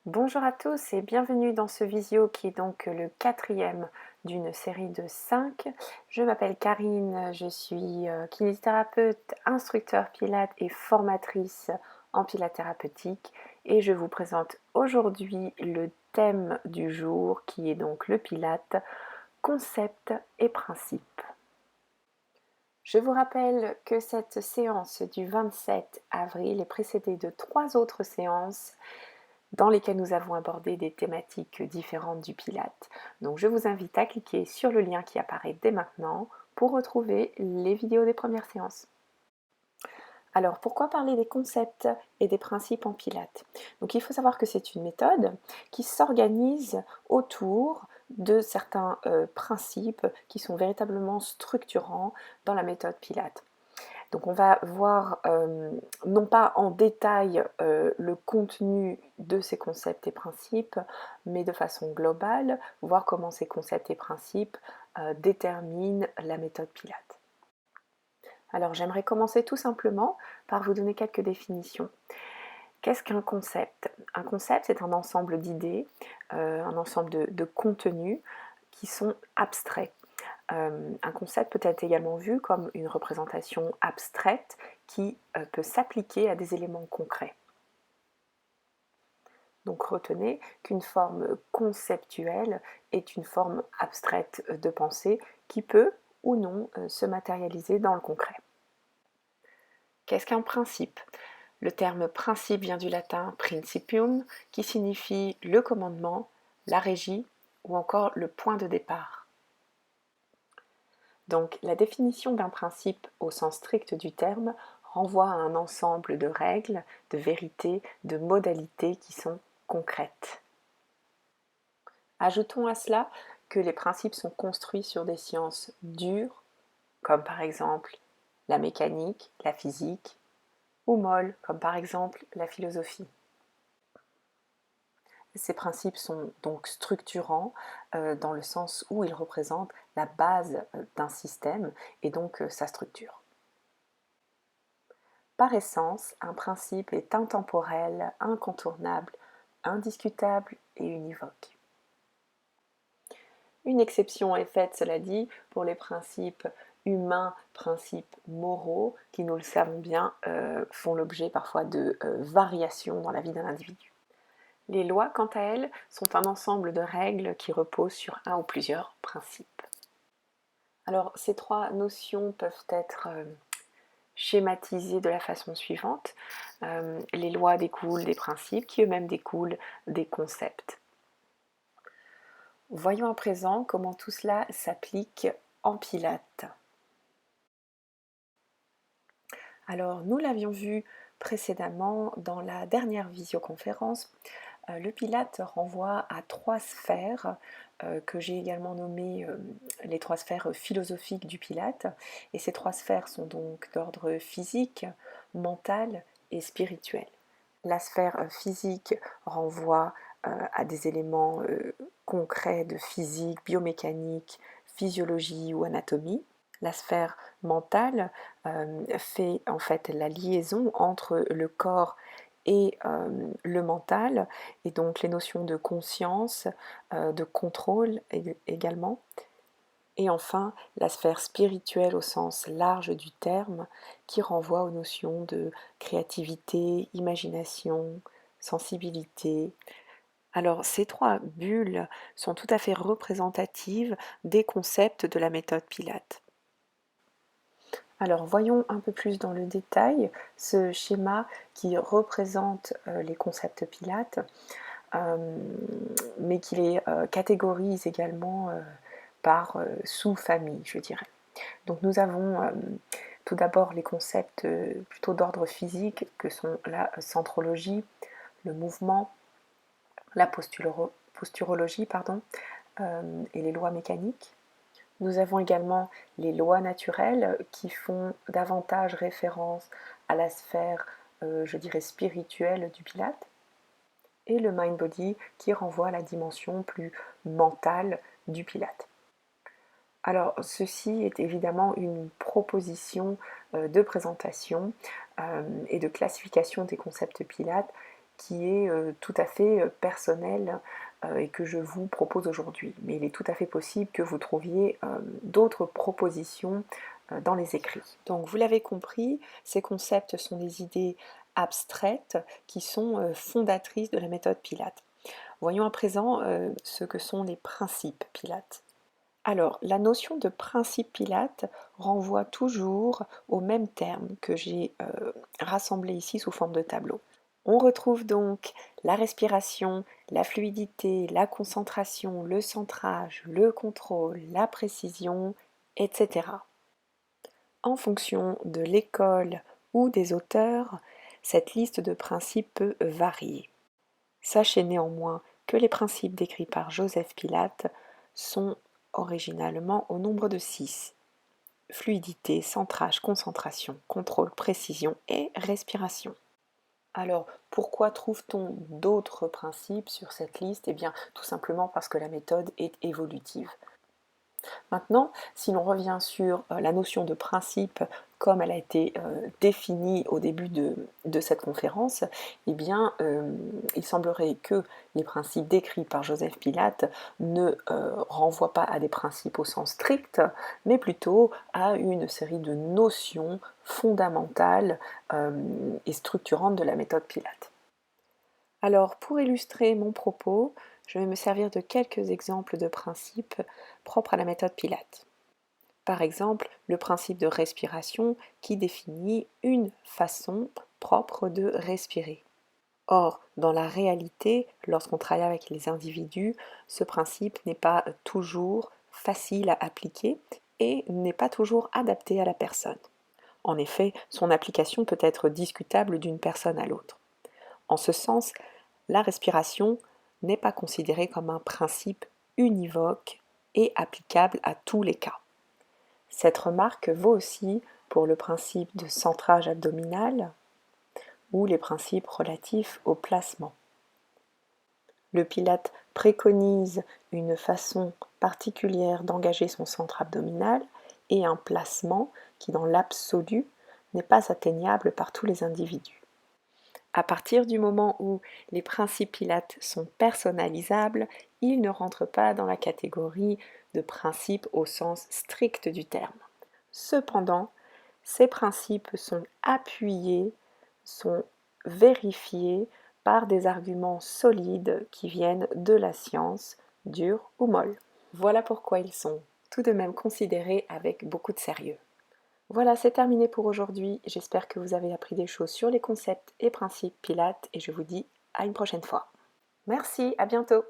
Bonjour à tous et bienvenue dans ce visio qui est donc le quatrième d'une série de 5. Je m'appelle Karine, je suis kinésithérapeute, instructeur pilates et formatrice en pilates thérapeutique et je vous présente aujourd'hui le thème du jour qui est donc le pilate, concept et principe. Je vous rappelle que cette séance du 27 avril est précédée de 3 autres séances dans lesquelles nous avons abordé des thématiques différentes du Pilate. Donc je vous invite à cliquer sur le lien qui apparaît dès maintenant pour retrouver les vidéos des premières séances. Alors pourquoi parler des concepts et des principes en Pilate? Donc il faut savoir que c'est une méthode qui s'organise autour de certains principes qui sont véritablement structurants dans la méthode Pilate. Donc on va voir non pas en détail le contenu de ces concepts et principes, mais de façon globale, voir comment ces concepts et principes déterminent la méthode Pilate. Alors j'aimerais commencer tout simplement par vous donner quelques définitions. Qu'est-ce qu'un concept? Un concept, c'est un ensemble d'idées, un ensemble de contenus qui sont abstraits. Un concept peut être également vu comme une représentation abstraite qui peut s'appliquer à des éléments concrets. Donc retenez qu'une forme conceptuelle est une forme abstraite de pensée qui peut ou non se matérialiser dans le concret. Qu'est-ce qu'un principe? Le terme principe vient du latin principium qui signifie le commandement, la régie ou encore le point de départ. Donc la définition d'un principe au sens strict du terme renvoie à un ensemble de règles, de vérités, de modalités qui sont concrètes. Ajoutons à cela que les principes sont construits sur des sciences dures, comme par exemple la mécanique, la physique, ou molles, comme par exemple la philosophie. Ces principes sont donc structurants dans le sens où ils représentent la base d'un système et donc sa structure. Par essence, un principe est intemporel, incontournable, indiscutable et univoque. Une exception est faite, cela dit, pour les principes humains, principes moraux, qui, nous le savons bien, font l'objet parfois de variations dans la vie d'un individu. Les lois, quant à elles, sont un ensemble de règles qui reposent sur un ou plusieurs principes. Alors, ces trois notions peuvent être schématisées de la façon suivante. Les lois découlent des principes qui eux-mêmes découlent des concepts. Voyons à présent comment tout cela s'applique en Pilate. Alors, nous l'avions vu précédemment dans la dernière visioconférence. Le Pilate renvoie à trois sphères que j'ai également nommées les trois sphères philosophiques du Pilate. Et ces trois sphères sont donc d'ordre physique, mental et spirituel. La sphère physique renvoie à des éléments concrets de physique, biomécanique, physiologie ou anatomie. La sphère mentale fait en fait la liaison entre le corps et le mental, et donc les notions de conscience, de contrôle également. Et enfin, la sphère spirituelle au sens large du terme, qui renvoie aux notions de créativité, imagination, sensibilité. Alors, ces trois bulles sont tout à fait représentatives des concepts de la méthode Pilate. Alors, voyons un peu plus dans le détail ce schéma qui représente les concepts Pilate, mais qui les catégorise également par sous-famille, je dirais. Donc nous avons tout d'abord les concepts plutôt d'ordre physique que sont la centrologie, le mouvement, la posturologie et les lois mécaniques. Nous avons également les lois naturelles qui font davantage référence à la sphère, je dirais, spirituelle du Pilate, et le mind-body qui renvoie à la dimension plus mentale du Pilate. Alors, ceci est évidemment une proposition de présentation et de classification des concepts Pilate qui est tout à fait personnel et que je vous propose aujourd'hui. Mais il est tout à fait possible que vous trouviez d'autres propositions dans les écrits. Donc vous l'avez compris, ces concepts sont des idées abstraites qui sont fondatrices de la méthode Pilate. Voyons à présent ce que sont les principes Pilate. Alors, la notion de principe Pilate renvoie toujours au même terme que j'ai rassemblé ici sous forme de tableau. On retrouve donc la respiration, la fluidité, la concentration, le centrage, le contrôle, la précision, etc. En fonction de l'école ou des auteurs, cette liste de principes peut varier. Sachez néanmoins que les principes décrits par Joseph Pilate sont originalement au nombre de 6. Fluidité, centrage, concentration, contrôle, précision et respiration. Alors, pourquoi trouve-t-on d'autres principes sur cette liste? Eh bien, tout simplement parce que la méthode est évolutive. Maintenant, si l'on revient sur la notion de principe comme elle a été définie au début de cette conférence, eh bien, il semblerait que les principes décrits par Joseph Pilate ne renvoient pas à des principes au sens strict, mais plutôt à une série de notions fondamentales et structurantes de la méthode Pilate. Alors, pour illustrer mon propos, je vais me servir de quelques exemples de principes propres à la méthode Pilate. Par exemple, le principe de respiration qui définit une façon propre de respirer. Or, dans la réalité, lorsqu'on travaille avec les individus, ce principe n'est pas toujours facile à appliquer et n'est pas toujours adapté à la personne. En effet, son application peut être discutable d'une personne à l'autre. En ce sens, la respiration n'est pas considérée comme un principe univoque et applicable à tous les cas. Cette remarque vaut aussi pour le principe de centrage abdominal ou les principes relatifs au placement. Le Pilate préconise une façon particulière d'engager son centre abdominal et un placement qui, dans l'absolu, n'est pas atteignable par tous les individus. À partir du moment où les principes Pilate sont personnalisables, ils ne rentrent pas dans la catégorie de principes au sens strict du terme. Cependant, ces principes sont appuyés, sont vérifiés par des arguments solides qui viennent de la science, dure ou molle. Voilà pourquoi ils sont tout de même considérés avec beaucoup de sérieux. Voilà, c'est terminé pour aujourd'hui. J'espère que vous avez appris des choses sur les concepts et principes Pilate et je vous dis à une prochaine fois. Merci, à bientôt.